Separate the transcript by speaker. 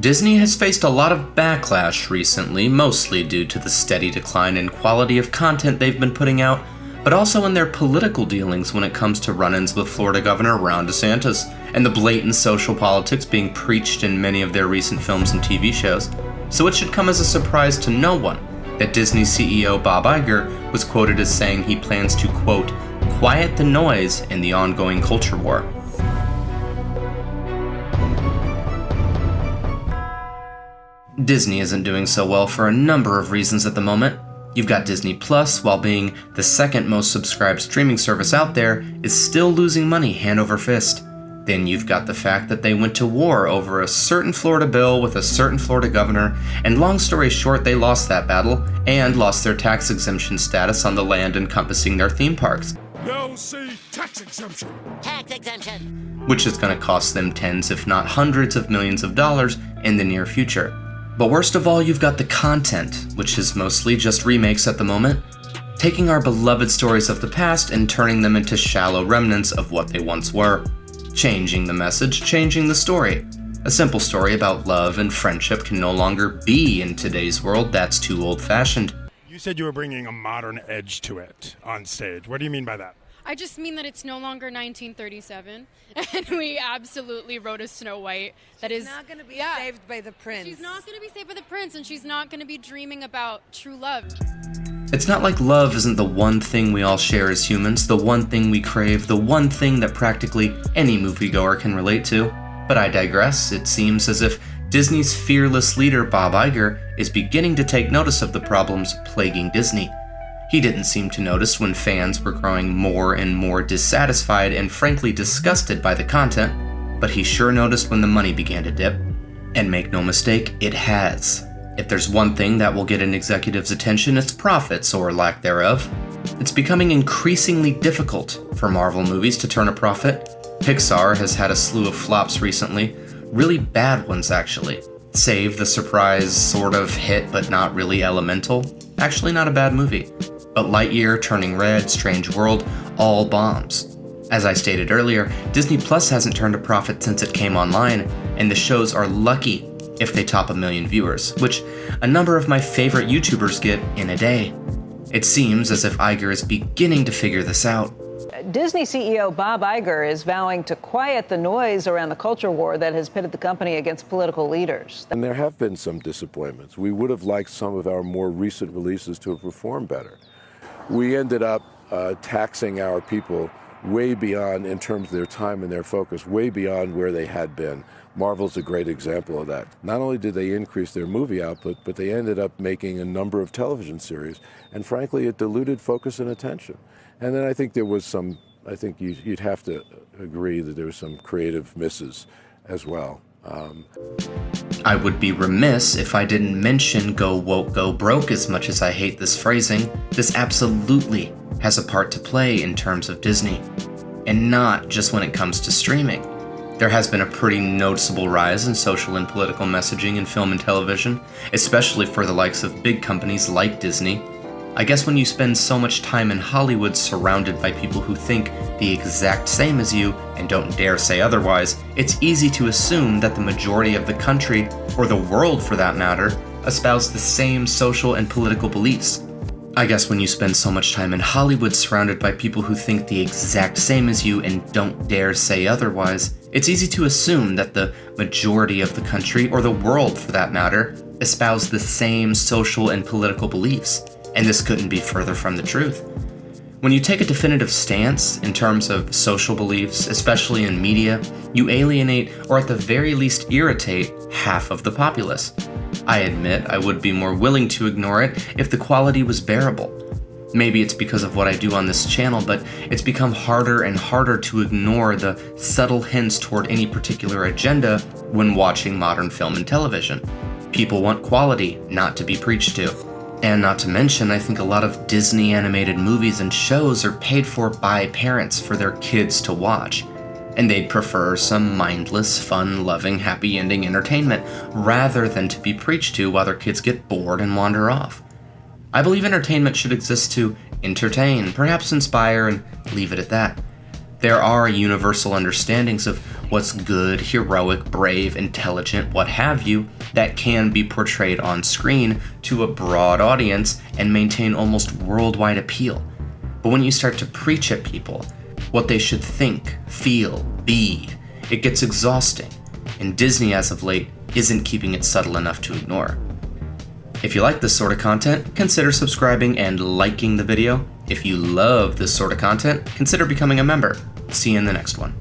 Speaker 1: Disney has faced a lot of backlash recently, mostly due to the steady decline in quality of content they've been putting out, but also in their political dealings when it comes to run-ins with Florida Governor Ron DeSantis, and the blatant social politics being preached in many of their recent films and TV shows. So it should come as a surprise to no one that Disney CEO Bob Iger was quoted as saying he plans to, quote, quiet the noise in the ongoing culture war. Disney isn't doing so well for a number of reasons at the moment. You've got Disney Plus, while being the second most subscribed streaming service out there, is still losing money hand over fist. Then you've got the fact that they went to war over a certain Florida bill with a certain Florida governor, and long story short, they lost that battle and lost their tax exemption status on the land encompassing their theme parks.
Speaker 2: No, see, tax exemption.
Speaker 3: Tax exemption.
Speaker 1: Which is going to cost them tens, if not hundreds of millions of dollars in the near future. But worst of all, you've got the content, which is mostly just remakes at the moment, taking our beloved stories of the past and turning them into shallow remnants of what they once were. Changing the message, changing the story. A simple story about love and friendship can no longer be in today's world. That's too old-fashioned.
Speaker 2: You said you were bringing a modern edge to it on stage. What do you mean by that?
Speaker 4: I just mean that it's no longer 1937, and we absolutely wrote a Snow White that is...
Speaker 5: She's not going to be saved by the prince.
Speaker 4: She's not going to be saved by the prince, and she's not going to be dreaming about true love.
Speaker 1: It's not like love isn't the one thing we all share as humans, the one thing we crave, the one thing that practically any moviegoer can relate to. But I digress. It seems as if Disney's fearless leader, Bob Iger, is beginning to take notice of the problems plaguing Disney. He didn't seem to notice when fans were growing more and more dissatisfied and frankly disgusted by the content, but he sure noticed when the money began to dip. And make no mistake, it has. If there's one thing that will get an executive's attention, it's profits, or lack thereof. It's becoming increasingly difficult for Marvel movies to turn a profit. Pixar has had a slew of flops recently, really bad ones actually. Save the surprise sort of hit but not really Elemental, actually not a bad movie. But Lightyear, Turning Red, Strange World, all bombs. As I stated earlier, Disney Plus hasn't turned a profit since it came online, and the shows are lucky if they top 1 million viewers, which a number of my favorite YouTubers get in a day. It seems as if Iger is beginning to figure this out.
Speaker 5: Disney CEO Bob Iger is vowing to quiet the noise around the culture war that has pitted the company against political leaders.
Speaker 6: And there have been some disappointments. We would have liked some of our more recent releases to have performed better. We ended up taxing our people way beyond, in terms of their time and their focus, way beyond where they had been. Marvel's a great example of that. Not only did they increase their movie output, but they ended up making a number of television series, and frankly, it diluted focus and attention. And then I think there was some, I think you'd have to agree that there were some creative misses as well.
Speaker 1: I would be remiss if I didn't mention go woke, go broke. As much as I hate this phrasing, this absolutely has a part to play in terms of Disney. And not just when it comes to streaming. There has been a pretty noticeable rise in social and political messaging in film and television, especially for the likes of big companies like Disney. I guess when you spend so much time in Hollywood surrounded by people who think the exact same as you and don't dare say otherwise, it's easy to assume that the majority of the country, or the world for that matter, espouse the same social and political beliefs. I guess when you spend so much time in Hollywood surrounded by people who think the exact same as you and don't dare say otherwise, it's easy to assume that the majority of the country, or the world for that matter, espouse the same social and political beliefs. And this couldn't be further from the truth. When you take a definitive stance in terms of social beliefs, especially in media, you alienate, or at the very least irritate, half of the populace. I admit I would be more willing to ignore it if the quality was bearable. Maybe it's because of what I do on this channel, but it's become harder and harder to ignore the subtle hints toward any particular agenda when watching modern film and television. People want quality, not to be preached to. And not to mention, I think a lot of Disney animated movies and shows are paid for by parents for their kids to watch. And they'd prefer some mindless, fun-loving, happy-ending entertainment rather than to be preached to while their kids get bored and wander off. I believe entertainment should exist to entertain, perhaps inspire, and leave it at that. There are universal understandings of what's good, heroic, brave, intelligent, what have you, that can be portrayed on screen to a broad audience and maintain almost worldwide appeal. But when you start to preach at people what they should think, feel, be, it gets exhausting, and Disney as of late isn't keeping it subtle enough to ignore. If you like this sort of content, consider subscribing and liking the video. If you love this sort of content, consider becoming a member. See you in the next one.